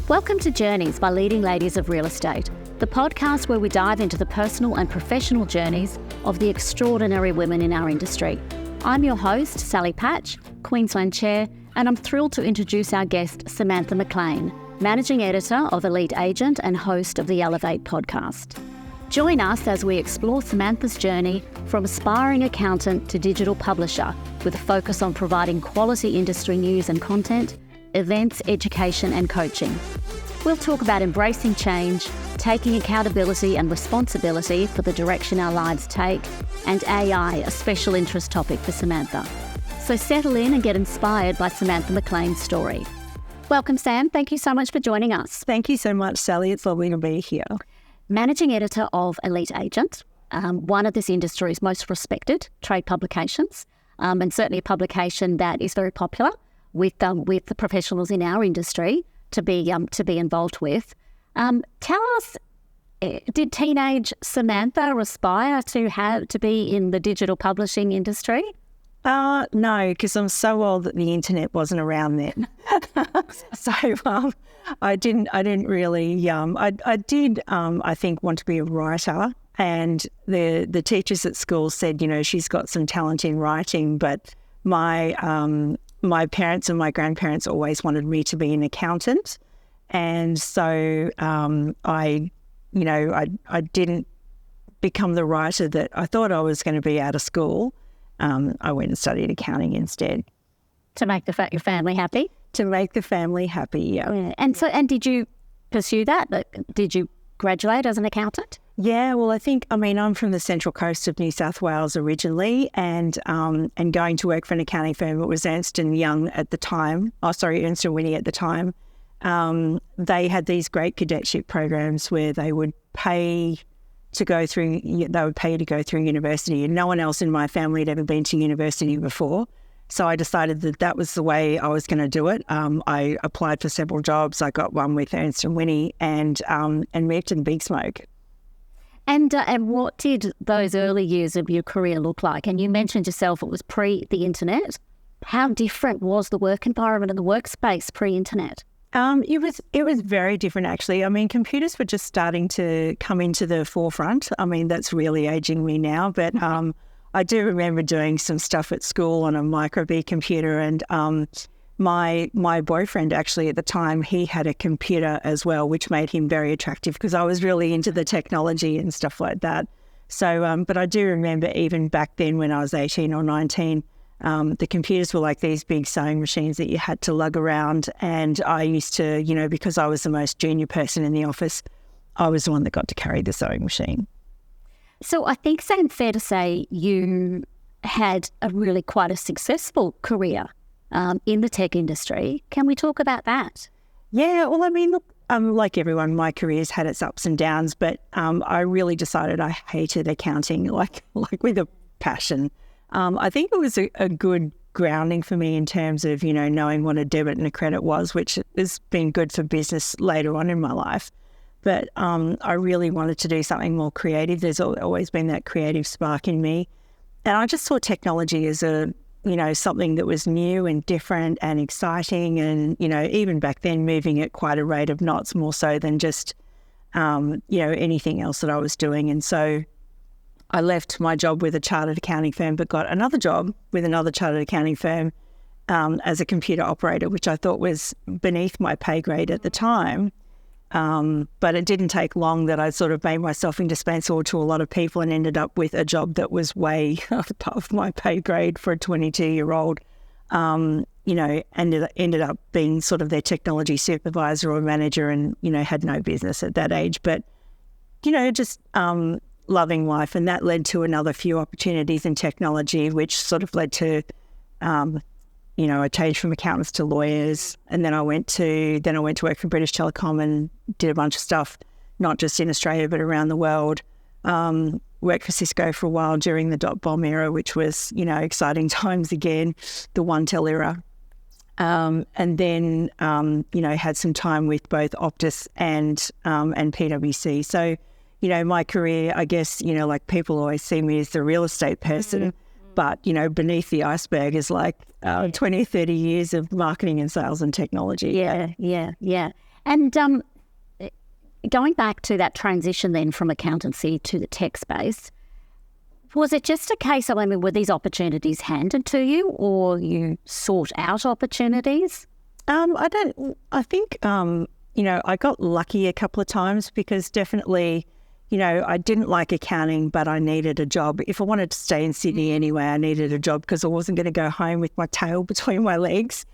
Welcome to Journeys by Leading Ladies of Real Estate, the podcast where we dive into the personal and professional journeys of the extraordinary women in our industry. I'm your host, Sally Patch, Queensland Chair, and I'm thrilled to introduce our guest, Samantha McLean, Managing Editor of Elite Agent and host of the Elevate podcast. Join us as we explore Samantha's journey from aspiring accountant to digital publisher, with a focus on providing quality industry news and content, events, education and coaching. We'll talk about embracing change, taking accountability and responsibility for the direction our lives take, and AI, a special interest topic for Samantha. So settle in and get inspired by Samantha McLean's story. Welcome, Sam. Thank you so much for joining us. Thank you so much, Sally. It's lovely to be here. Managing Editor of Elite Agent, one of this industry's most respected trade publications, and certainly a publication that is very popular with the professionals in our industry to be involved with. Tell us, did teenage Samantha aspire to be in the digital publishing industry? No, because I'm so old that the internet wasn't around then. So I didn't really. I did. I think want to be a writer, and the teachers at school said, she's got some talent in writing, but my parents and my grandparents always wanted me to be an accountant, and so I didn't become the writer that I thought I was going to be out of school. I went and studied accounting instead. To make your family happy? To make the family happy, yeah. And did you pursue that? Did you graduate as an accountant? Yeah, well, I'm from the Central Coast of New South Wales originally, and going to work for an accounting firm. It was Ernst & Young at the time. Ernst & Winnie at the time. They had these great cadetship programs where they would pay to go through. They would pay you to go through university, and no one else in my family had ever been to university before. So I decided that was the way I was going to do it. I applied for several jobs. I got one with Ernst & Winnie, and moved to the big smoke. And what did those early years of your career look like? And you mentioned yourself it was pre the internet. How different was the work environment and the workspace pre-internet? It was very different, actually. Computers were just starting to come into the forefront. That's really aging me now, but I do remember doing some stuff at school on a micro-B computer, and my boyfriend actually at the time, he had a computer as well, which made him very attractive because I was really into the technology and stuff like that. So, but I do remember even back then when I was 18 or 19, the computers were like these big sewing machines that you had to lug around. And I used to, because I was the most junior person in the office, I was the one that got to carry the sewing machine. So I think it's fair to say you had quite a successful career in the tech industry. Can we talk about that? Yeah, well, look, like everyone, my career's had its ups and downs, but I really decided I hated accounting, like with a passion. I think it was a good grounding for me in terms of, knowing what a debit and a credit was, which has been good for business later on in my life. But I really wanted to do something more creative. There's always been that creative spark in me. And I just saw technology as something that was new and different and exciting. And, even back then moving at quite a rate of knots, more so than just, anything else that I was doing. And so I left my job with a chartered accounting firm, but got another job with another chartered accounting firm as a computer operator, which I thought was beneath my pay grade at the time. But it didn't take long that I sort of made myself indispensable to a lot of people and ended up with a job that was way above my pay grade for a 22-year-old. Ended up being sort of their technology supervisor or manager, and, had no business at that age. But, just loving life. And that led to another few opportunities in technology, which sort of led to I changed from accountants to lawyers, and then I went to work for British Telecom and did a bunch of stuff, not just in Australia but around the world. Worked for Cisco for a while during the .bomb era, which was exciting times again, the OneTel era, and then had some time with both Optus and PwC. So my career, I guess like people always see me as the real estate person. But, beneath the iceberg is like 20, 30 years of marketing and sales and technology. Yeah. And going back to that transition then from accountancy to the tech space, was it just a case of, were these opportunities handed to you or you sought out opportunities? I think, I got lucky a couple of times because definitely, I didn't like accounting, but I needed a job. If I wanted to stay in Sydney anyway, I needed a job because I wasn't going to go home with my tail between my legs.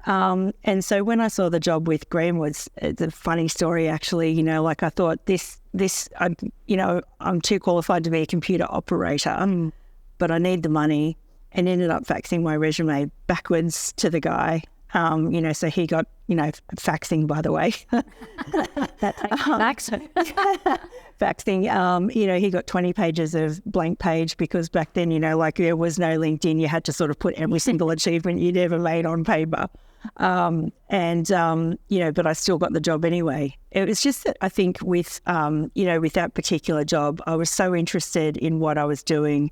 And so when I saw the job with Greenwood's, it's a funny story actually, I thought I'm too qualified to be a computer operator, but I need the money, and ended up faxing my resume backwards to the guy. So he got, faxing, by the way. Faxing, he got 20 pages of blank page because back then, there was no LinkedIn. You had to sort of put every single achievement you'd ever made on paper. But I still got the job anyway. It was just that I think with that particular job, I was so interested in what I was doing,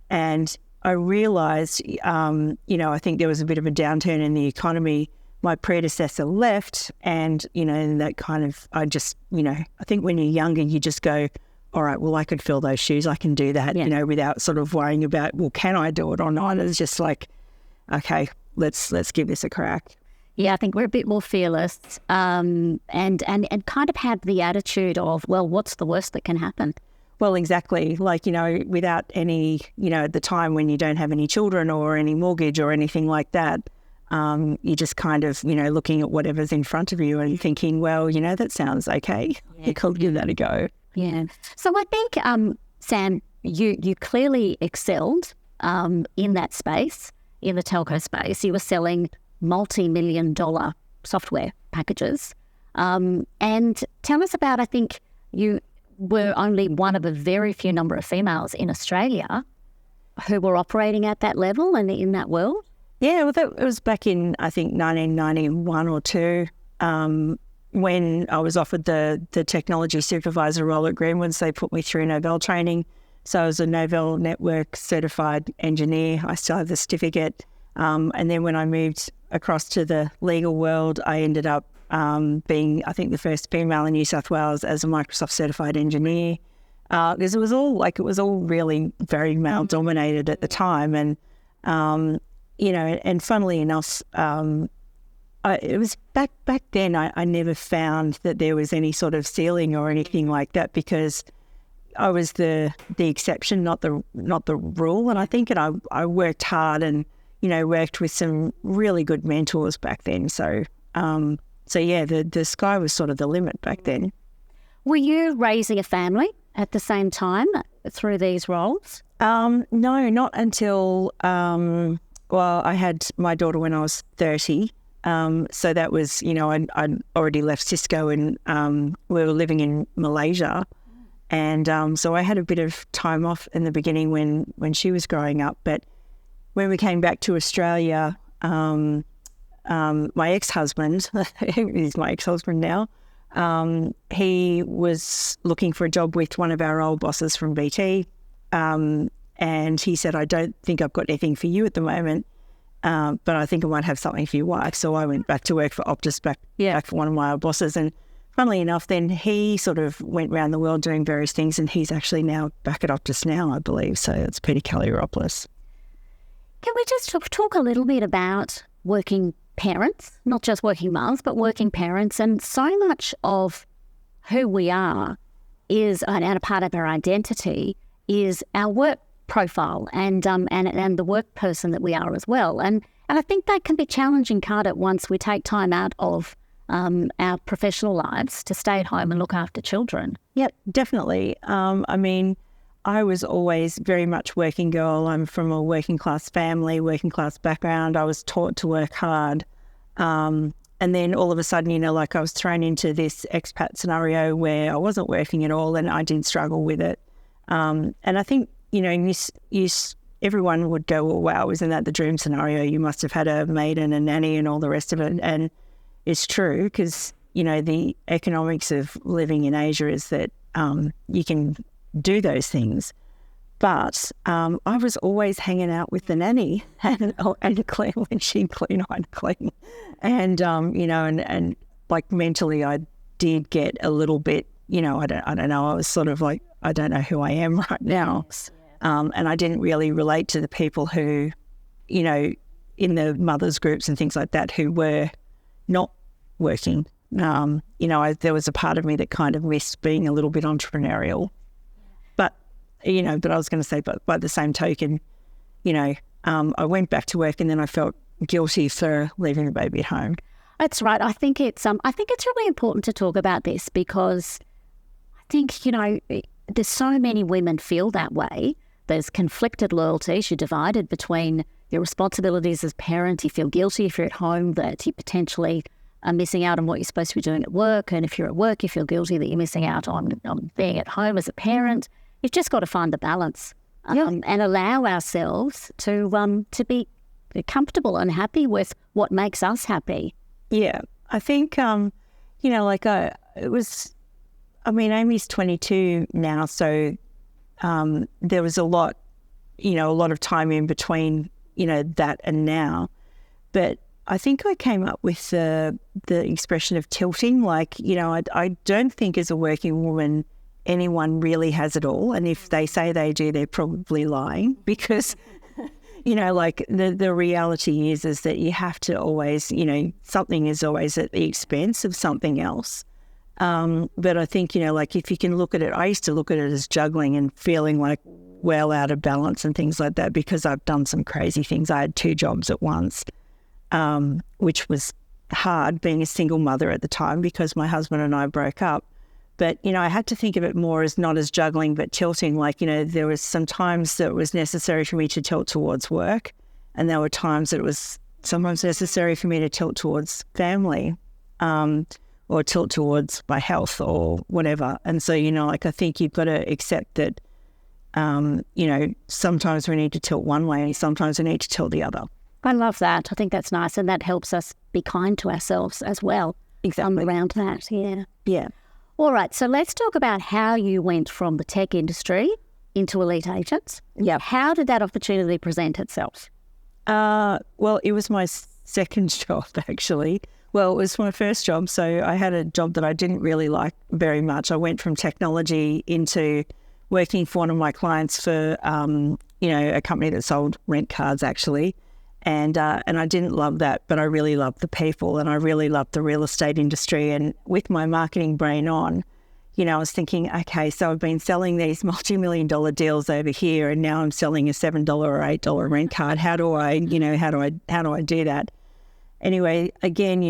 and I realised, I think there was a bit of a downturn in the economy. My predecessor left, and, that kind of, I think when you're younger, you just go, all right, well, I could fill those shoes. I can do that, without sort of worrying about, well, can I do it or not? It's just like, okay, let's give this a crack. Yeah, I think we're a bit more fearless and kind of have the attitude of, well, what's the worst that can happen? Well, exactly. Without any, at the time when you don't have any children or any mortgage or anything like that, you're just kind of, looking at whatever's in front of you and thinking, well, that sounds okay. You could give that a go. Yeah. So I think, Sam, you clearly excelled in that space, in the telco space. You were selling multi-million-dollar software packages. And tell us about, I think you were only one of a very few number of females in Australia who were operating at that level and in that world. Yeah, well, it was back in, I think, 1991 or two, when I was offered the technology supervisor role at Greenwood's. They put me through Novell training. So I was a Novell Network certified engineer. I still have the certificate. And then when I moved across to the legal world, I ended up being, I think, the first female in New South Wales as a Microsoft certified engineer. Because it was all really very male dominated at the time. And, and funnily enough, it was back then, I never found that there was any sort of ceiling or anything like that, because I was the exception, not the rule. And I think I worked hard and, worked with some really good mentors back then. So yeah, the sky was sort of the limit back then. Were you raising a family at the same time through these roles? No, not until, I had my daughter when I was 30. So that was, I'd already left Cisco and we were living in Malaysia. And so I had a bit of time off in the beginning when she was growing up. But when we came back to Australia, my ex-husband, he's my ex-husband now, he was looking for a job with one of our old bosses from BT. And he said, I don't think I've got anything for you at the moment, but I think I might have something for your wife. So I went back to work for Optus, back for one of my old bosses. And funnily enough, then he sort of went around the world doing various things, and he's actually now back at Optus now, I believe. So it's Peter Kaliropoulos. Can we just talk a little bit about working parents, not just working mums, but working parents? And so much of who we are is, and a part of our identity is our work profile and the work person that we are as well. And I think that can be challenging, can't it, once we take time out of our professional lives to stay at home and look after children. Yep, definitely. I was always very much working girl. I'm from a working class family, working class background. I was taught to work hard. And then all of a sudden, I was thrown into this expat scenario where I wasn't working at all, and I did struggle with it. And I think, everyone would go, well, wow, isn't that the dream scenario? You must have had a maid and a nanny and all the rest of it. And it's true, because, the economics of living in Asia is that you can do those things. But I was always hanging out with the nanny and clean when she'd clean, I'd clean. And, and like mentally I did get a little bit, I don't know. I was sort of like, I don't know who I am right now. And I didn't really relate to the people who, in the mothers groups and things like that who were not working. There was a part of me that kind of missed being a little bit entrepreneurial. But I was going to say, but by the same token, I went back to work and then I felt guilty for leaving the baby at home. That's right. I think it's really important to talk about this because I think, there's so many women feel that way. There's conflicted loyalties. You're divided between your responsibilities as parent. You feel guilty if you're at home that you potentially are missing out on what you're supposed to be doing at work. And if you're at work, you feel guilty that you're missing out on being at home as a parent. You've just got to find the balance and allow ourselves to be comfortable and happy with what makes us happy. Yeah, I think, Amy's 22 now, so there was a lot of time in between, that and now. But I think I came up with the expression of tilting. Like, I don't think as a working woman anyone really has it all. And if they say they do, they're probably lying because, the reality is that you have to always, something is always at the expense of something else. But I think, if you can look at it, I used to look at it as juggling and feeling like well out of balance and things like that because I've done some crazy things. I had 2 jobs at once, which was hard being a single mother at the time because my husband and I broke up. But, I had to think of it more as not as juggling, but tilting. Like, there was some times that it was necessary for me to tilt towards work. And there were times that it was sometimes necessary for me to tilt towards family, or tilt towards my health or whatever. And so, I think you've got to accept that, sometimes we need to tilt one way and sometimes we need to tilt the other. I love that. I think that's nice. And that helps us be kind to ourselves as well. Exactly. Around that, yeah. Yeah. All right, so let's talk about how you went from the tech industry into Elite Agents. Yeah. How did that opportunity present itself? Well, it was my second job, actually. Well, it was my first job. So I had a job that I didn't really like very much. I went from technology into working for one of my clients for, a company that sold rent cards, actually. And I didn't love that, but I really loved the people and I really loved the real estate industry. And with my marketing brain on, I was thinking, okay, so I've been selling these multi-million-dollar deals over here, and now I'm selling a $7 or $8 rent card. How do I do that? Anyway, again,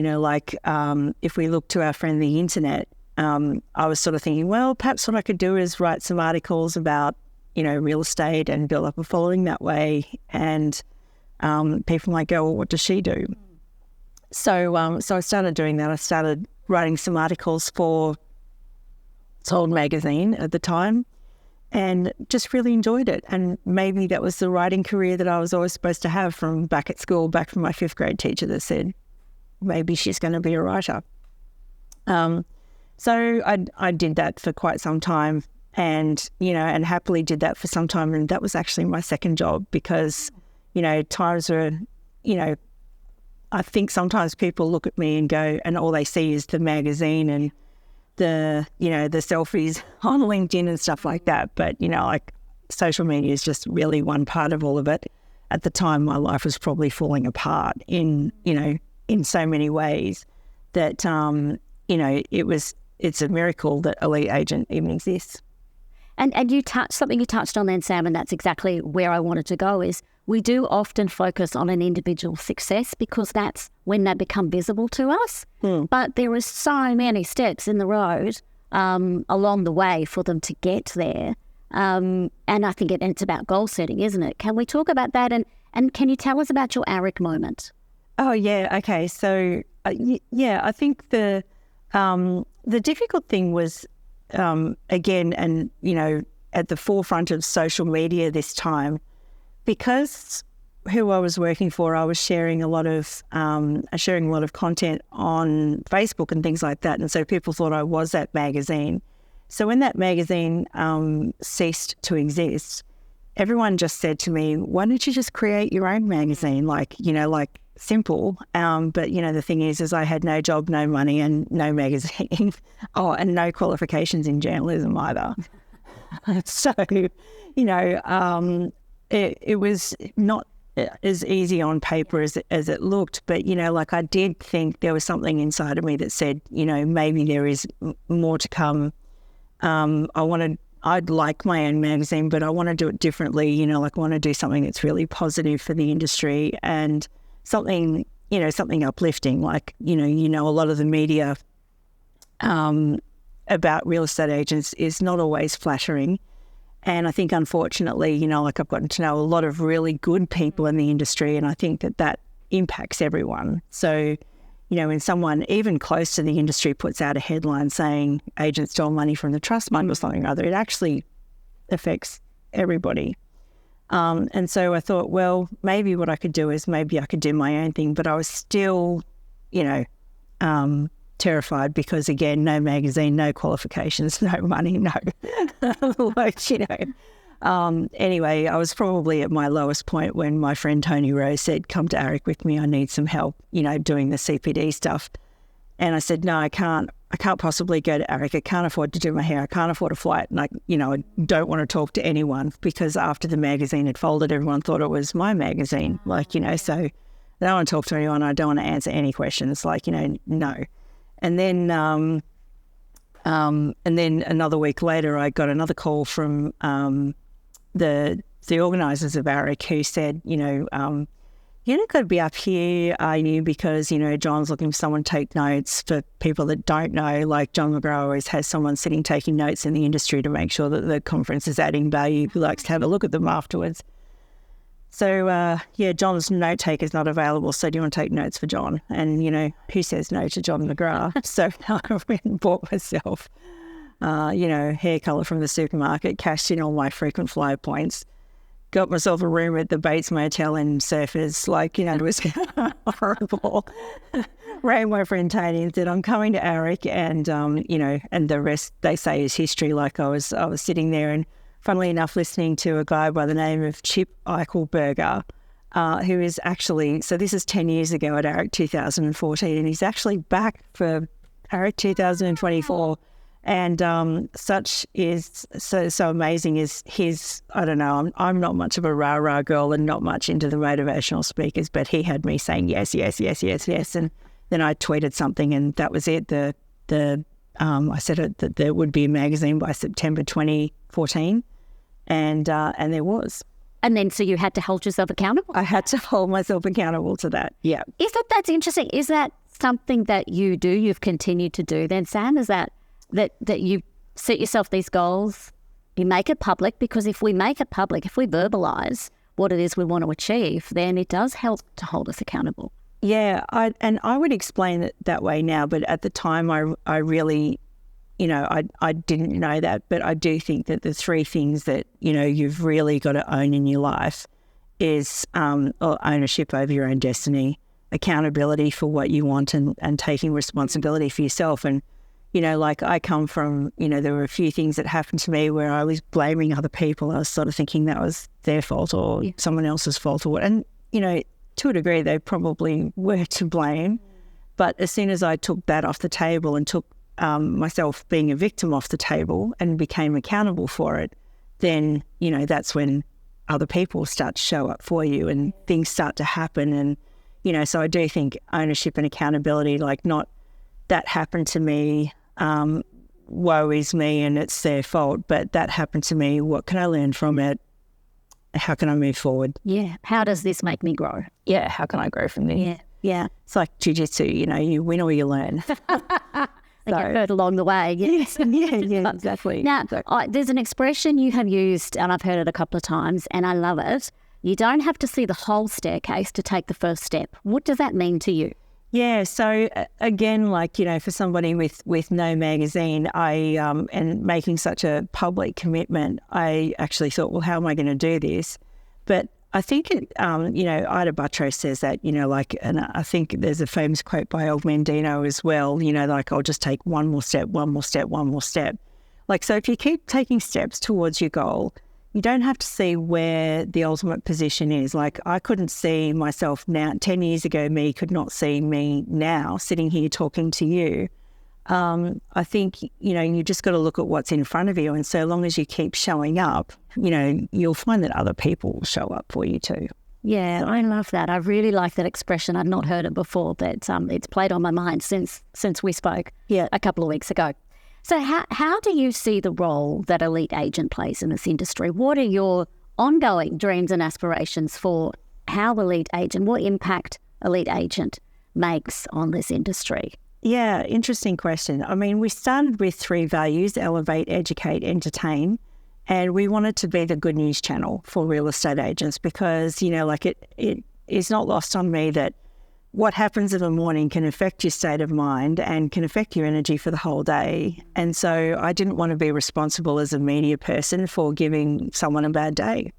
if we look to our friend the internet, I was sort of thinking, well, perhaps what I could do is write some articles about, real estate and build up a following that way. And people might go, well, what does she do? So I started doing that. I started writing some articles for Sold magazine at the time and just really enjoyed it. And maybe that was the writing career that I was always supposed to have from back at school, back from my 5th grade teacher that said, maybe she's going to be a writer. So I did that for quite some time and happily did that for some time. And that was actually my second job because times are, I think sometimes people look at me and go, and all they see is the magazine and the selfies on LinkedIn and stuff like that. But, social media is just really one part of all of it. At the time, my life was probably falling apart in so many ways that, it's a miracle that Elite Agent even exists. And you touched on then, Sam, and that's exactly where I wanted to go is we do often focus on an individual success because that's when they become visible to us. But there are so many steps in the road along the way for them to get there. And I think it's about goal setting, isn't it? Can we talk about that? And can you tell us about your ARIC moment? Oh, yeah. Okay. So, I think the difficult thing was, again, and, at the forefront of social media this time, because who I was working for, I was sharing a lot of content on Facebook and things like that. And so people thought I was that magazine. So when that magazine ceased to exist, everyone just said to me, why don't you just create your own magazine? simple. But, the thing is I had no job, no money and no magazine. And no qualifications in journalism either. So, it was not as easy on paper as it looked. But, I did think there was something inside of me that said, maybe there is more to come. I'd like my own magazine, but I want to do it differently. I want to do something that's really positive for the industry and something uplifting. Like, a lot of the media about real estate agents is not always flattering. And I think, unfortunately, I've gotten to know a lot of really good people in the industry, and I think that impacts everyone. So, when someone even close to the industry puts out a headline saying agents stole money from the trust fund or something or other, it actually affects everybody. And so I thought, well, maybe what I could do is maybe I could do my own thing. But I was still, terrified because, again, no magazine, no qualifications, no money, no. Anyway, I was probably at my lowest point when my friend Tony Rose said, come to ARIC with me, I need some help, doing the CPD stuff. And I said, no, I can't possibly go to ARIC. I can't afford to do my hair. I can't afford a flight. And I don't want to talk to anyone because after the magazine had folded, everyone thought it was my magazine. So I don't want to talk to anyone. I don't want to answer any questions. No. And then another week later, I got another call from the organisers of ARIC who said, you're not going to be up here, are you? Because, John's looking for someone to take notes. For people that don't know, like John McGrath always has someone sitting taking notes in the industry to make sure that the conference is adding value. He likes to have a look at them afterwards. So, John's note taker's not available, so do you want to take notes for John? And, who says no to John McGrath? So I went and bought myself, hair colour from the supermarket, cashed in all my frequent flyer points, got myself a room at the Bates Motel in Surfers, it was horrible. Rang my friend Tony and said, I'm coming to ARIC, and, and the rest, they say, is history. I was sitting there and, funnily enough, listening to a guy by the name of Chip Eichelberger, who is actually, so this is 10 years ago at ARIC 2014, and he's actually back for ARIC 2024. And so amazing is his, I don't know, I'm not much of a rah-rah girl and not much into the motivational speakers, but he had me saying yes, yes, yes, yes, yes. And then I tweeted something and that was it. I said that there would be a magazine by September 2014. And there was. And then so you had to hold yourself accountable? I had to hold myself accountable to that, yeah. That's interesting. Is that something that you've continued to do then, Sam? Is that you set yourself these goals, you make it public? Because if we make it public, if we verbalise what it is we want to achieve, then it does help to hold us accountable. Yeah, I would explain it that way now, but at the time I really... I didn't know that, but I do think that the three things that, you've really got to own in your life is ownership over your own destiny, accountability for what you want and taking responsibility for yourself. And, I come from, there were a few things that happened to me where I was blaming other people. I was sort of thinking that was their fault or someone else's fault or what. And, to a degree, they probably were to blame. But as soon as I took that off the table and took myself being a victim off the table and became accountable for it, then, that's when other people start to show up for you and things start to happen. And, so I do think ownership and accountability, not that happened to me, woe is me and it's their fault, but that happened to me. What can I learn from it? How can I move forward? Yeah. How does this make me grow? Yeah. How can I grow from there? Yeah. Yeah. It's like jiu-jitsu, you win or you learn. Get hurt along the way. Yes. yeah, exactly. Now, there's an expression you have used, and I've heard it a couple of times, and I love it. You don't have to see the whole staircase to take the first step. What does that mean to you? Yeah, so again, for somebody with no magazine, and making such a public commitment, I actually thought, well, how am I going to do this? But I think Ida Buttrose says that, and I think there's a famous quote by old Mendino as well, I'll just take one more step, one more step, one more step. So if you keep taking steps towards your goal, you don't have to see where the ultimate position is. Like, I couldn't see myself now. 10 years ago, me could not see me now sitting here talking to you. I think, you just got to look at what's in front of you. And so long as you keep showing up, you'll find that other people will show up for you too. Yeah, I love that. I really like that expression. I've not heard it before, but it's played on my mind since we spoke a couple of weeks ago. So how do you see the role that a lead agent plays in this industry? What are your ongoing dreams and aspirations for how the lead agent, what impact a lead agent makes on this industry? Yeah, interesting question. I mean, we started with 3 values: elevate, educate, entertain. And we wanted to be the good news channel for real estate agents because, it is not lost on me that what happens in the morning can affect your state of mind and can affect your energy for the whole day. And so I didn't want to be responsible as a media person for giving someone a bad day.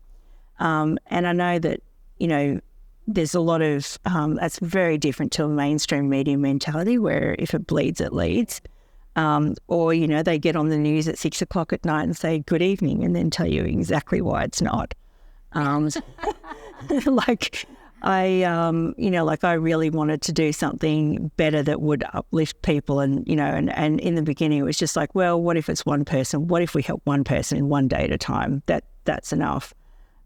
And I know that, there's a lot of, that's very different to a mainstream media mentality where if it bleeds, it leads. Or, they get on the news at 6 o'clock at night and say good evening and then tell you exactly why it's not. I really wanted to do something better that would uplift people. And in the beginning, it was just like, well, what if it's one person? What if we help one person in one day at a time? That's enough.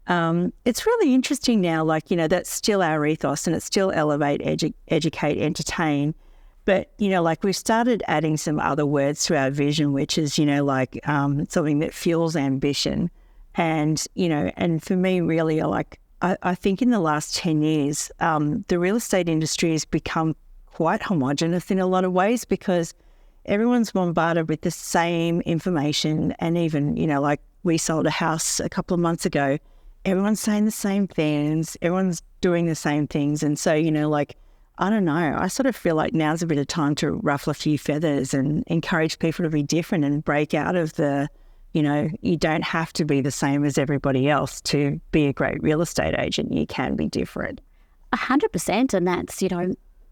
It's really interesting now, that's still our ethos and it's still elevate, educate, entertain. But, we've started adding some other words to our vision, which is, something that fuels ambition. And, and for me, really, I think in the last 10 years, the real estate industry has become quite homogenous in a lot of ways because everyone's bombarded with the same information. And even, we sold a house a couple of months ago, everyone's saying the same things, everyone's doing the same things. And so, I don't know, I sort of feel like now's a bit of time to ruffle a few feathers and encourage people to be different and break out of the, you don't have to be the same as everybody else to be a great real estate agent. You can be different. 100%. And that's,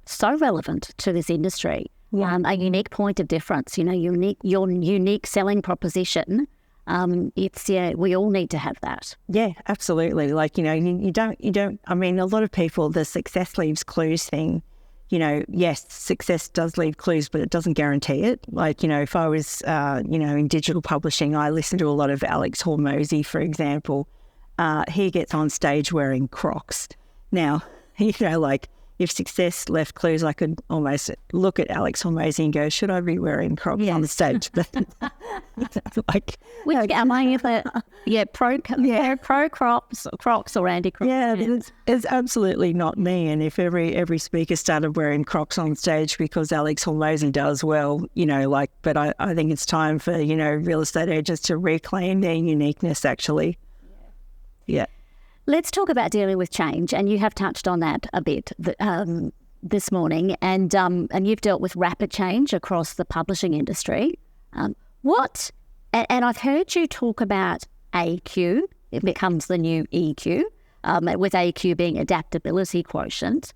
so relevant to this industry. Yeah. A unique point of difference, your unique selling proposition. We all need to have that. Yeah, absolutely. You don't, I mean, a lot of people, the success leaves clues thing, yes, success does leave clues, but it doesn't guarantee it. If I was, in digital publishing, I listen to a lot of Alex Hormozy, for example. He gets on stage wearing Crocs. Now, if success left clues, I could almost look at Alex Hormozy and go, should I be wearing Crocs on the stage? But am I pro Crocs or anti Crocs? Yeah, it's absolutely not me. And if every speaker started wearing Crocs on stage because Alex Hormozy does, well, but I think it's time for, real estate agents to reclaim their uniqueness, actually. Yeah. Let's talk about dealing with change, and you have touched on that a bit this morning, and you've dealt with rapid change across the publishing industry. And I've heard you talk about AQ. It becomes the new EQ, with AQ being adaptability quotient.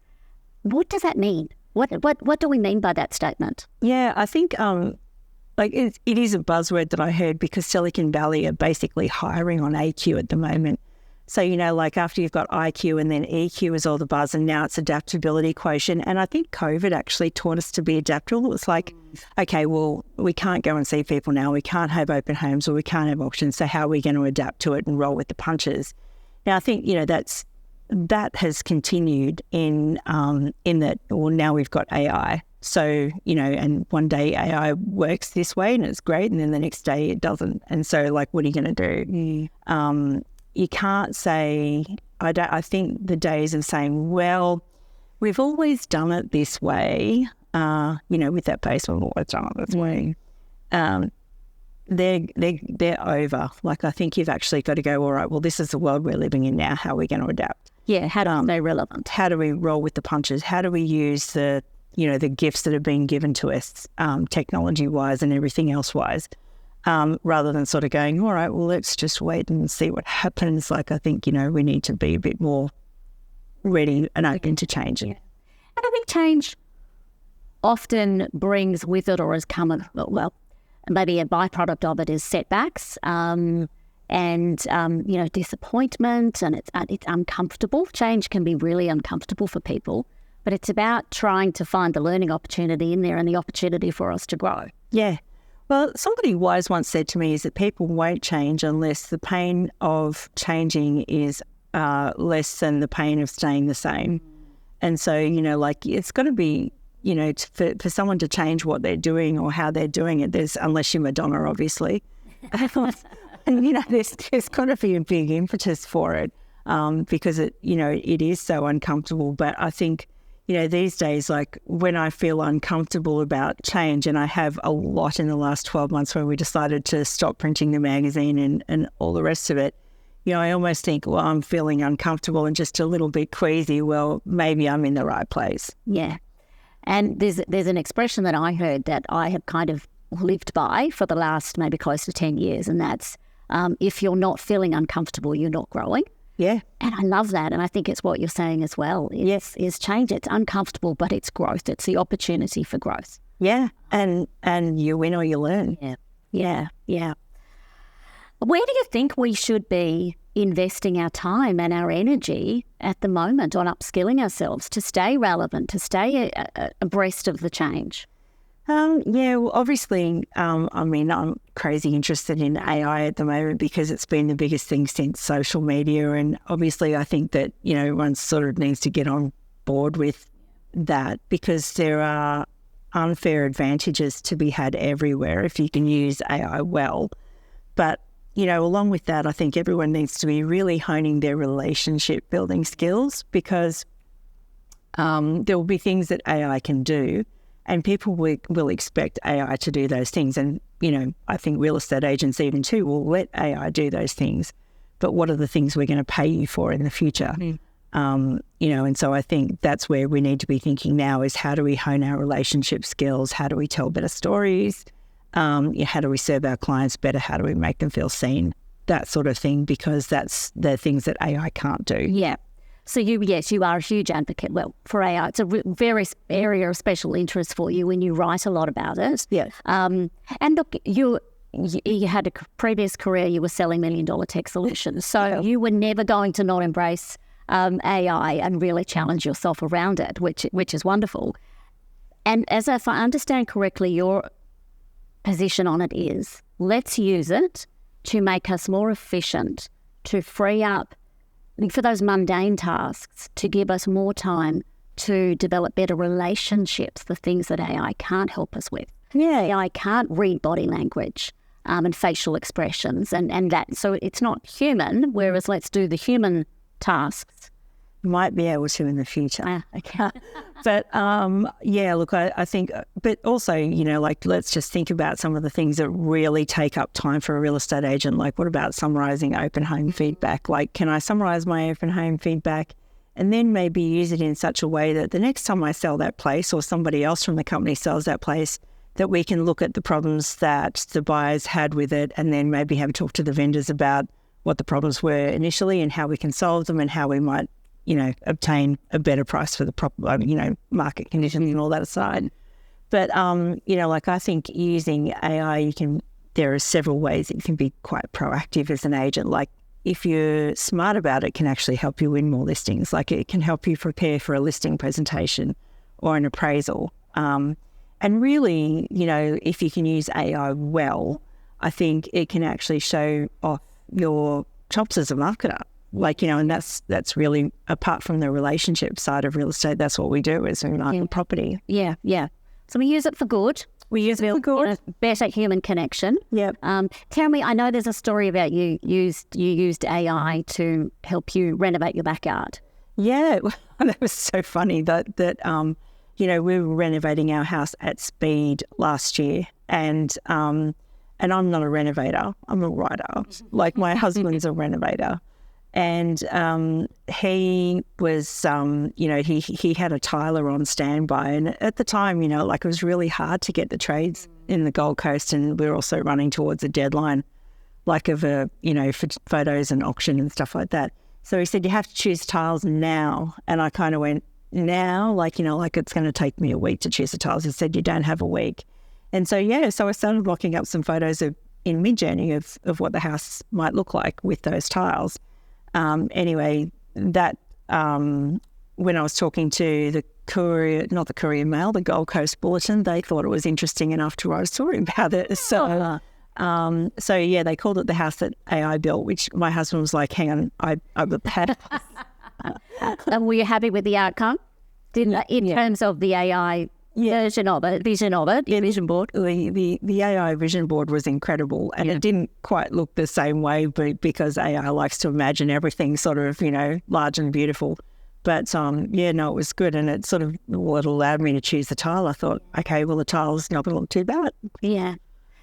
What does that mean? What do we mean by that statement? Yeah, I think it is a buzzword that I heard because Silicon Valley are basically hiring on AQ at the moment. So, after you've got IQ and then EQ is all the buzz, and now it's adaptability quotient. And I think COVID actually taught us to be adaptable. It's like, okay, well, we can't go and see people now. We can't have open homes or we can't have auctions. So how are we going to adapt to it and roll with the punches? Now, I think, that has continued in that, well, now we've got AI. So, and one day AI works this way and it's great. And then the next day it doesn't. And so, what are you going to do? You can't say, I think the days of saying, well, we've always done it this way, with that base, we've always done it this way. They're over. I think you've actually got to go, all right, well, this is the world we're living in now. How are we going to adapt? Yeah, how do we stay relevant? How do we roll with the punches? How do we use the gifts that have been given to us, technology-wise and everything else-wise? Rather than sort of going, all right, well, let's just wait and see what happens. I think, we need to be a bit more ready and open to change. Yeah. And I think change often brings with it, or has come, maybe a byproduct of it is setbacks. and, disappointment, and it's uncomfortable. Change can be really uncomfortable for people, but it's about trying to find the learning opportunity in there and the opportunity for us to grow. Yeah. Well, somebody wise once said to me is that people won't change unless the pain of changing is less than the pain of staying the same. And so, it's got to be, for someone to change what they're doing or how they're doing it, unless you're Madonna, obviously. And, there's got to be a big impetus for it because it is so uncomfortable. But I think, these days, like when I feel uncomfortable about change, and I have a lot in the last 12 months when we decided to stop printing the magazine and all the rest of it, I almost think, well, I'm feeling uncomfortable and just a little bit queasy. Well, maybe I'm in the right place. Yeah. And there's an expression that I heard that I have kind of lived by for the last maybe close to 10 years, and that's if you're not feeling uncomfortable, you're not growing. Yeah. And I love that. And I think it's what you're saying as well. Yes, is change. It's uncomfortable, but it's growth. It's the opportunity for growth. Yeah. And you win or you learn. Yeah. Where do you think we should be investing our time and our energy at the moment on upskilling ourselves to stay relevant, to stay abreast of the change? Well, obviously, I'm crazy interested in AI at the moment because it's been the biggest thing since social media. And obviously, I think that, everyone sort of needs to get on board with that because there are unfair advantages to be had everywhere if you can use AI well. But, along with that, I think everyone needs to be really honing their relationship building skills because there will be things that AI can do. And people will expect AI to do those things. And, I think real estate agents even too will let AI do those things. But what are the things we're going to pay you for in the future? And so I think that's where we need to be thinking now is how do we hone our relationship skills? How do we tell better stories? How do we serve our clients better? How do we make them feel seen? That sort of thing, because that's the things that AI can't do. Yeah. So you are a huge advocate, for AI. It's a very area of special interest for you when you write a lot about it. Yeah. And look, you had a previous career, you were selling $1 million tech solutions. So you were never going to not embrace AI and really challenge yourself around it, which is wonderful. And if I understand correctly, your position on it is, let's use it to make us more efficient, to free up for those mundane tasks, to give us more time to develop better relationships, the things that AI can't help us with. Yeah. AI can't read body language and facial expressions and that. So it's not human, whereas let's do the human tasks. Might be able to in the future. Okay. But look, I think, but also, let's just think about some of the things that really take up time for a real estate agent. Like, what about summarising open home feedback? Like, can I summarise my open home feedback and then maybe use it in such a way that the next time I sell that place or somebody else from the company sells that place, that we can look at the problems that the buyers had with it and then maybe have a talk to the vendors about what the problems were initially and how we can solve them and how we might obtain a better price for the market conditions and all that aside. But, I think using AI, there are several ways that you can be quite proactive as an agent. Like, if you're smart about it, it can actually help you win more listings. Like, it can help you prepare for a listing presentation or an appraisal. And really, if you can use AI well, I think it can actually show off your chops as a marketer. And that's really, apart from the relationship side of real estate, that's what we do is we market property. Yeah. So we use it for good. We use it for good. Better human connection. Yeah. Tell me, I know there's a story about you used AI to help you renovate your backyard. Yeah, that was so funny that we were renovating our house at speed last year, and I'm not a renovator. I'm a writer. Like, my husband's a renovator. And he was, he had a tiler on standby. And at the time, it was really hard to get the trades in the Gold Coast. And we were also running towards a deadline, for photos and auction and stuff like that. So he said, you have to choose tiles now. And I kind of went, now? It's going to take me a week to choose the tiles. He said, you don't have a week. And so I started locking up some photos of in Midjourney of what the house might look like with those tiles. Anyway, that when I was talking to the Courier, not the Courier Mail, the Gold Coast Bulletin, they thought it was interesting enough to write a story about it. So, yeah, they called it the house that AI built, which my husband was like, hang on, I had. And were you happy with the outcome? In terms of the AI vision board? The AI vision board was incredible, and it didn't quite look the same way, but because AI likes to imagine everything sort of, large and beautiful. But it was good, and it it allowed me to choose the tile. I thought, okay, well, the tile's not going to look too bad. Yeah.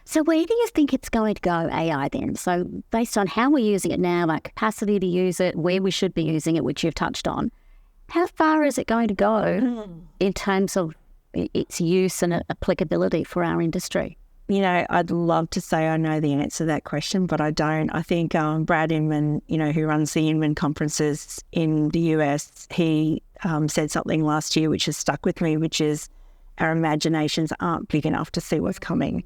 So where do you think it's going to go, AI, then? So based on how we're using it now, our capacity to use it, where we should be using it, which you've touched on, how far is it going to go in terms of its use and applicability for our industry? I'd love to say I know the answer to that question, but I don't. I think Brad Inman, who runs the Inman conferences in the US, he said something last year which has stuck with me, which is our imaginations aren't big enough to see what's coming.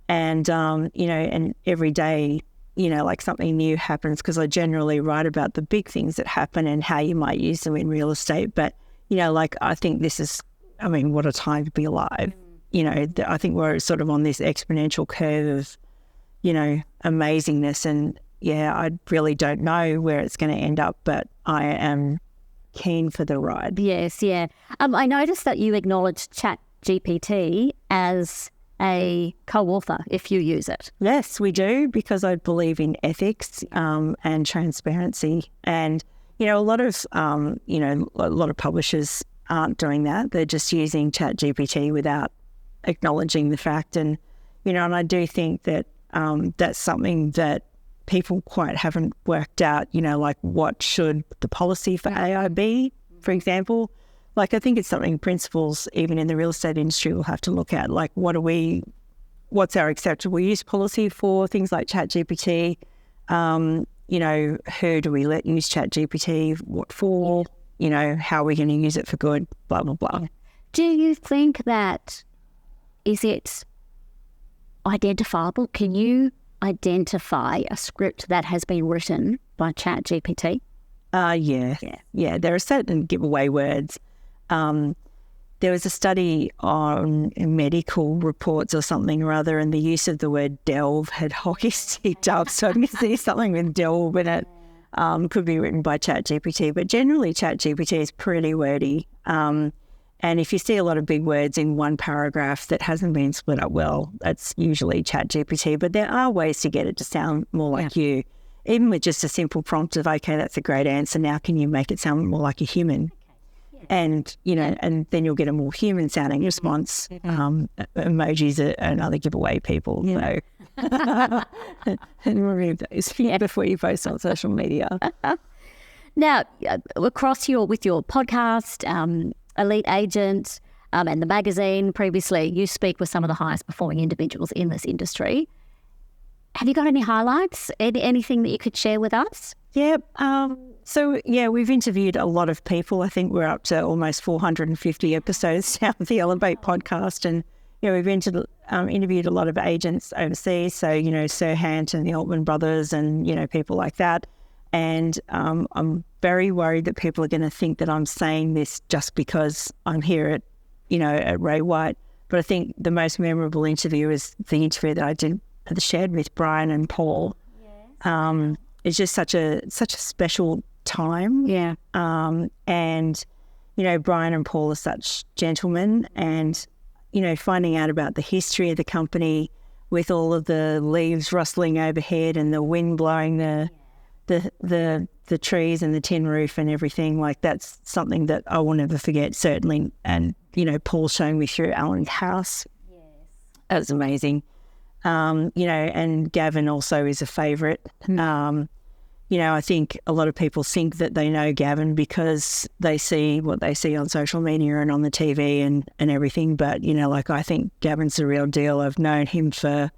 And, and every day, like something new happens, because I generally write about the big things that happen and how you might use them in real estate. But, I think this is, what a time to be alive. I think we're sort of on this exponential curve of, amazingness. And, I really don't know where it's going to end up, but I am keen for the ride. Yes, yeah. I noticed that you acknowledged ChatGPT as a co-author if you use it. Yes, we do, because I believe in ethics and transparency. And, a lot of publishers aren't doing that. They're just using ChatGPT without acknowledging the fact. And, and I do think that that's something that people quite haven't worked out, like what should the policy for AI be, for example. Like, I think it's something principals, even in the real estate industry, will have to look at. Like, what's our acceptable use policy for things like ChatGPT? Who do we let use ChatGPT? What for? How are we going to use it for good? Blah, blah, blah. Do you think that, is it identifiable? Can you identify a script that has been written by ChatGPT? Yeah. There are certain giveaway words. There was a study on medical reports or something or other, and the use of the word delve had hockey sticked up. So I can see something with delve in it could be written by ChatGPT. But generally, ChatGPT is pretty wordy. And if you see a lot of big words in one paragraph that hasn't been split up well, that's usually ChatGPT. But there are ways to get it to sound more like you, even with just a simple prompt of, okay, that's a great answer. Now can you make it sound more like a human? And, and then you'll get a more human-sounding response. Emojis are another giveaway, people. So, and remove those before you post on social media. Now, with your podcast, Elite Agent, and the magazine previously, you speak with some of the highest performing individuals in this industry. Have you got any highlights? Anything that you could share with us? Yeah. We've interviewed a lot of people. I think we're up to almost 450 episodes now of the Elevate podcast. And, we've interviewed a lot of agents overseas. So, Serhant and the Altman brothers and, people like that. And I'm very worried that people are going to think that I'm saying this just because I'm here at Ray White. But I think the most memorable interview is the interview that I shared with Brian and Paul. Yes. It's just such a special time. Yeah. And, Brian and Paul are such gentlemen, and, finding out about the history of the company with all of the leaves rustling overhead and the wind blowing the trees and the tin roof and everything, like that's something that I will never forget, certainly. And, Paul showing me through Alan's house. Yes. That was amazing. And Gavin also is a favourite. I think a lot of people think that they know Gavin because they see what they see on social media and on the TV and everything. But, I think Gavin's the real deal. I've known him for,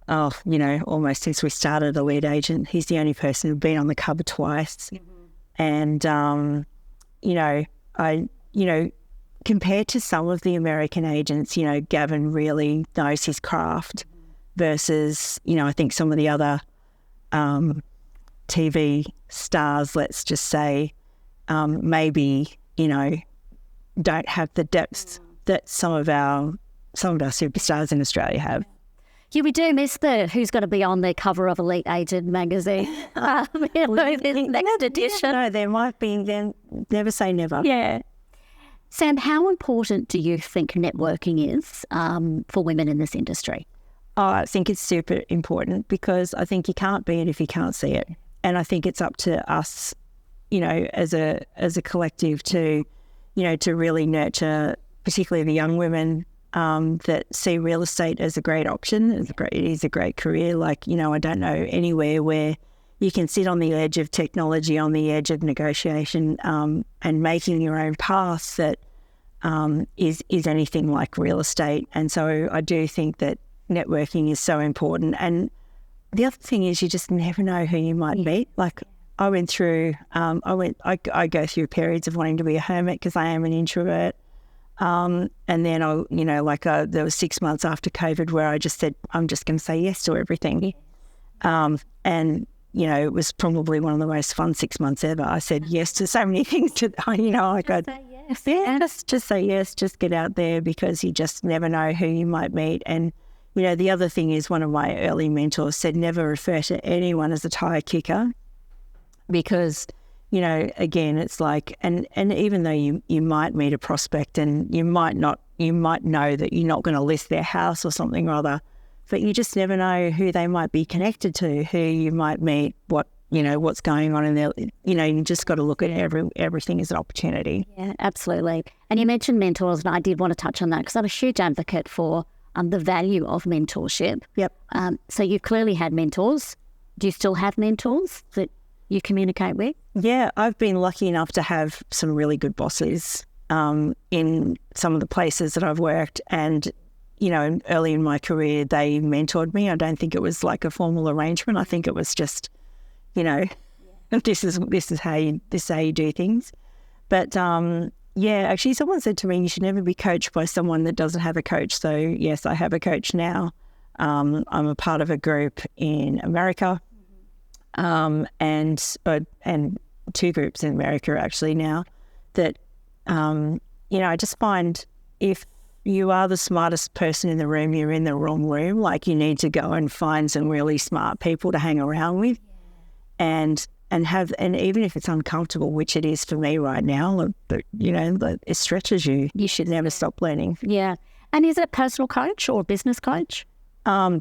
almost since we started the Lead Agent. He's the only person who's been on the cover twice. Mm-hmm. And, compared to some of the American agents, Gavin really knows his craft. versus, I think some of the other TV stars, let's just say, maybe, don't have the depth that some of our superstars in Australia have. Yeah, we do miss the who's going to be on the cover of Elite Agent magazine. This next edition. No, there might be. Then never say never. Yeah. Sam, how important do you think networking is for women in this industry? Oh, I think it's super important because I think you can't be it if you can't see it, and I think it's up to us, as a collective to really nurture, particularly the young women that see real estate as a great option. It is a great career. I don't know anywhere where you can sit on the edge of technology, on the edge of negotiation, and making your own path that is anything like real estate. And so I do think that networking is so important. And the other thing is you just never know who you might meet. I went through, I go through periods of wanting to be a hermit because I am an introvert. And then there was 6 months after COVID where I just said, I'm just going to say yes to everything. And, it was probably one of the most fun 6 months ever. I said yes to so many things. Just say yes, just get out there because you just never know who you might meet. And, the other thing is one of my early mentors said, never refer to anyone as a tire kicker because, again, it's like, and even though you might meet a prospect and you might know that you're not going to list their house or something or other, but you just never know who they might be connected to, who you might meet, what's going on in there. You just got to look at everything as an opportunity. Yeah, absolutely. And you mentioned mentors, and I did want to touch on that because I'm a huge advocate for the value of mentorship. Yep. So you've clearly had mentors. Do you still have mentors that you communicate with? Yeah, I've been lucky enough to have some really good bosses in some of the places that I've worked, and early in my career they mentored me. I don't think it was like a formal arrangement. I think it was just, this is how you do things. But actually someone said to me, you should never be coached by someone that doesn't have a coach. So yes, I have a coach now. I'm a part of a group in America. And two groups in America actually now that, I just find if you are the smartest person in the room, you're in the wrong room. You need to go and find some really smart people to hang around with and even if it's uncomfortable, which it is for me right now, but it stretches you. You should never stop learning. Yeah. And is it a personal coach or a business coach?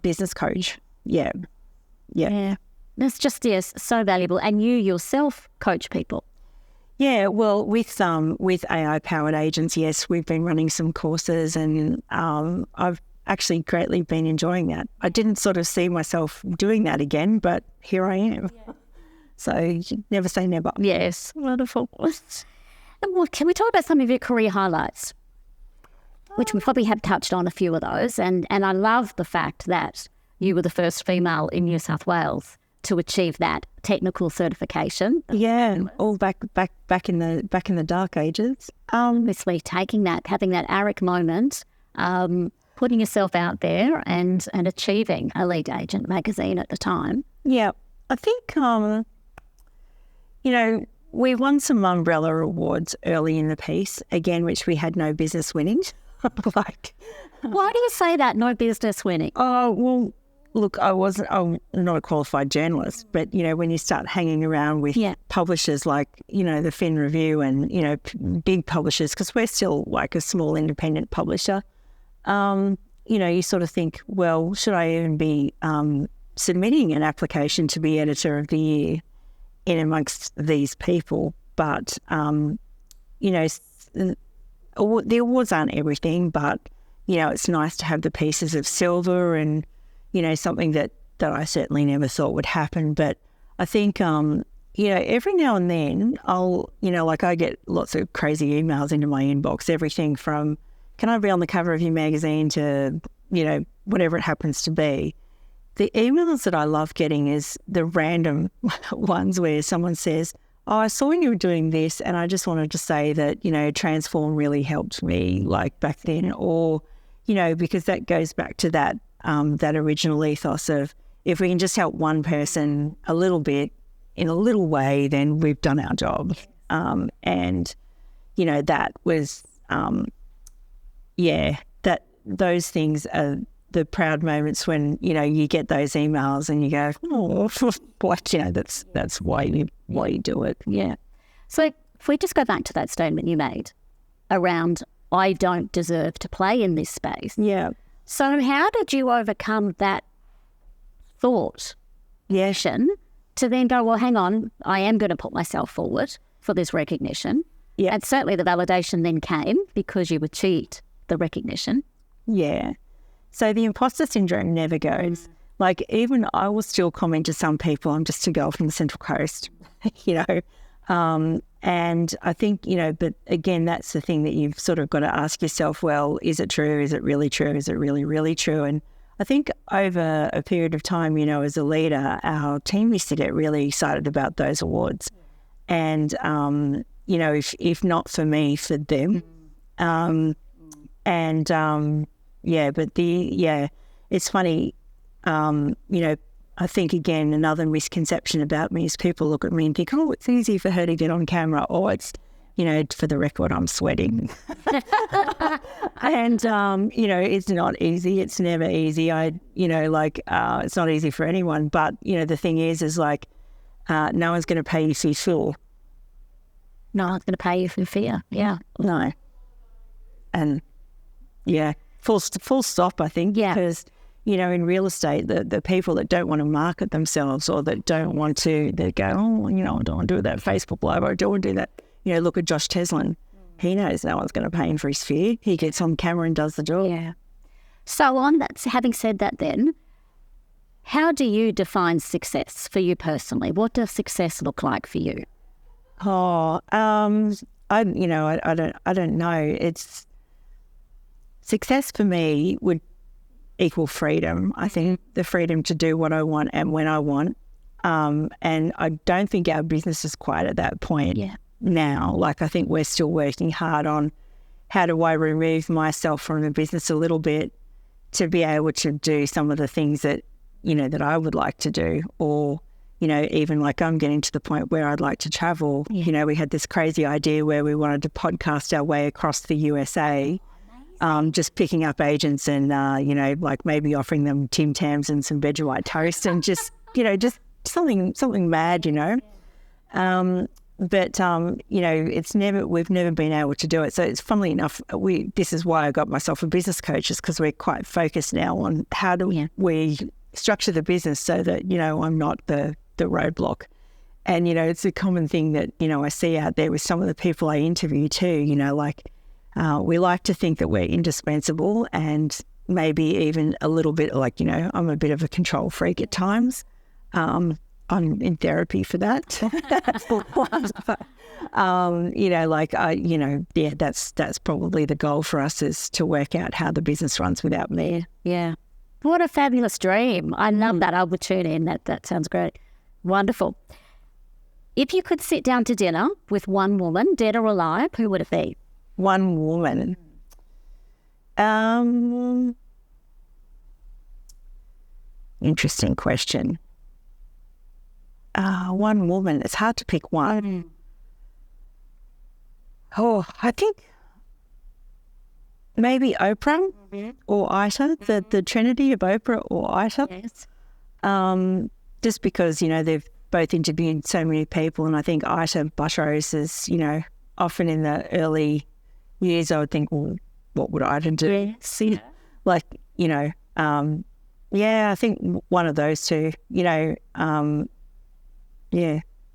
Business coach. Yeah. That's just, yes, so valuable. And you yourself coach people. Yeah, well, with AI-powered agents, yes, we've been running some courses and I've actually greatly been enjoying that. I didn't sort of see myself doing that again, but here I am. Yeah. So you never say never. Yes, wonderful. Well, can we talk about some of your career highlights? Which we probably have touched on a few of those. And I love the fact that you were the first female in New South Wales to achieve that technical certification. Yeah, all back in the dark ages. Obviously taking that, having that ARIC moment, putting yourself out there and achieving Elite Agent magazine at the time. Yeah, I think, we won some Mumbrella awards early in the piece, again, which we had no business winning. Why do you say that, no business winning? Oh, well, look, I'm not a qualified journalist, but, when you start hanging around with publishers like, the Fin Review and, big publishers, because we're still like a small independent publisher, you sort of think, well, should I even be submitting an application to be editor of the year in amongst these people? But, the awards aren't everything, but, it's nice to have the pieces of silver and, something that I certainly never thought would happen. But I think, every now and then I'll, I get lots of crazy emails into my inbox, everything from, can I be on the cover of your magazine to, whatever it happens to be. The emails that I love getting is the random ones where someone says, oh, I saw you were doing this and I just wanted to say that, Transform really helped me back then, or, because that goes back to that, that original ethos of if we can just help one person a little bit in a little way, then we've done our job. And, you know, that was, that those things are the proud moments when, you know, you get those emails and you go, oh, what, you know, that's why you do it. Yeah. So if we just go back to that statement you made around, I don't deserve to play in this space. Yeah. So how did you overcome that thought? Yeah. To then go, well, hang on, I am going to put myself forward for this recognition. Yeah. And certainly the validation then came because you achieved the recognition. Yeah. So the imposter syndrome never goes. Like, even I will still comment to some people, I'm just a girl from the Central Coast, you know. And I think, you know, but again, that's the thing that you've sort of got to ask yourself, well, is it true? Is it really true? Is it really, really true? And I think over a period of time, you know, as a leader, our team used to get really excited about those awards. And, you know, if not for me, for them. It's funny, you know, I think, again, another misconception about me is people look at me and think, oh, it's easy for her to get on camera, or it's, you know, for the record, I'm sweating. And, you know, it's not easy. It's never easy. It's not easy for anyone. But, you know, the thing is like, no one's going to pay you for fear. No one's going to pay you for fear. Yeah. No. And, yeah, full stop, I think. Yeah. Because, you know, in real estate, the people that don't want to market themselves or that don't want to, they go, oh, you know, I don't want to do that Facebook Live, or I don't want to do that. You know, look at Josh Teslin. He knows no one's going to pay him for his fee. He gets on camera and does the job. Yeah. So on that, having said that then, how do you define success for you personally? What does success look like for you? Oh, I don't know. It's success for me would equal freedom. I think the freedom to do what I want and when I want. And I don't think our business is quite at that point now. Like, I think we're still working hard on how do I remove myself from the business a little bit to be able to do some of the things that, you know, that I would like to do, or, you know, even like I'm getting to the point where I'd like to travel. You know, we had this crazy idea where we wanted to podcast our way across the USA, just picking up agents and, you know, like maybe offering them Tim Tams and some Vegemite toast and just, you know, just something mad, you know. But you know, we've never been able to do it. So it's funnily enough, this is why I got myself a business coach, is because we're quite focused now on how do we structure the business so that, you know, I'm not the roadblock. And, you know, it's a common thing that, you know, I see out there with some of the people I interview too, you know, like we like to think that we're indispensable, and maybe even a little bit like, you know, I'm a bit of a control freak at times. I'm in therapy for that. You know, like that's probably the goal for us, is to work out how the business runs without me. Yeah. What a fabulous dream. I love that. I would tune in. That sounds great. Wonderful. If you could sit down to dinner with one woman, dead or alive, who would it be? One woman. Interesting question. One woman. It's hard to pick one. Oh, I think maybe Oprah or Ita, the trinity of Oprah or Ita. Yes. Just because, you know, they've both interviewed so many people, and I think Ita Buttrose is, you know, often in the early years I would think, well, what would Ita do? Yes. Yeah. Like, you know, I think one of those two, you know,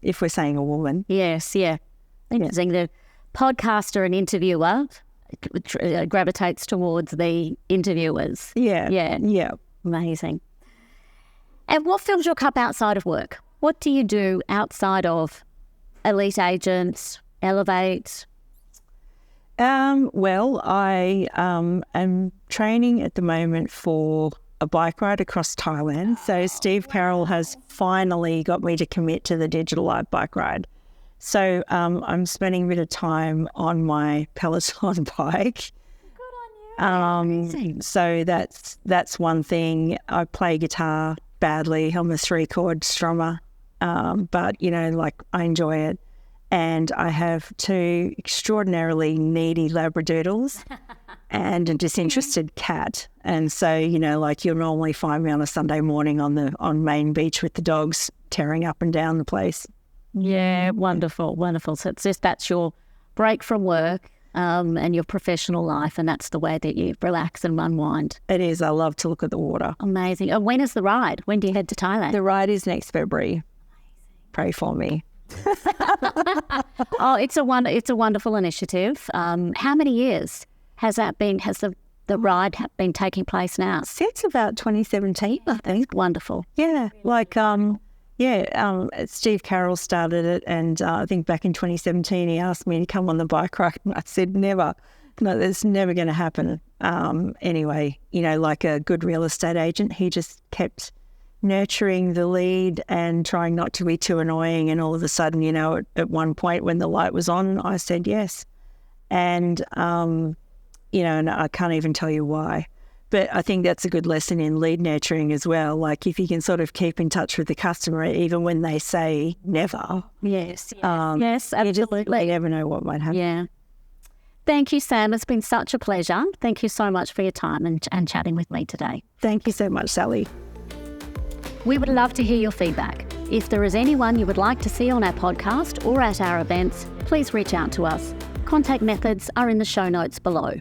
if we're saying a woman. Yes, yeah. Interesting. The podcaster and interviewer gravitates towards the interviewers. Yeah. Amazing. And what fills your cup outside of work? What do you do outside of Elite Agents, Elevate? Well, I am training at the moment for a bike ride across Thailand. So Steve Carroll has finally got me to commit to the Digital Live bike ride. So I'm spending a bit of time on my Peloton bike. Good So that's one thing. I play guitar badly. I'm a 3-chord strummer, but I enjoy it. And I have 2 extraordinarily needy Labradoodles and a disinterested cat. And so, you'll normally find me on a Sunday morning on Main Beach with the dogs tearing up and down the place. Yeah, wonderful, wonderful. So that's your break from work and your professional life, and that's the way that you relax and unwind. It is. I love to look at the water. Amazing. And when is the ride? When do you head to Thailand? The ride is next February. Pray for me. Oh, it's a wonderful initiative. How many years has the ride been taking place now? Since about 2017, I think. Wonderful. Yeah, Steve Carroll started it, and I think back in 2017 he asked me to come on the bike ride, and I said never. No, that's never going to happen. Anyway, like a good real estate agent, he just kept nurturing the lead and trying not to be too annoying. And all of a sudden, at one point when the light was on, I said yes. And, and I can't even tell you why. But I think that's a good lesson in lead nurturing as well. Like if you can sort of keep in touch with the customer, even when they say never. Yes, absolutely. You never know what might happen. Yeah. Thank you, Sam. It's been such a pleasure. Thank you so much for your time and chatting with me today. Thank you so much, Sally. We would love to hear your feedback. If there is anyone you would like to see on our podcast or at our events, please reach out to us. Contact methods are in the show notes below.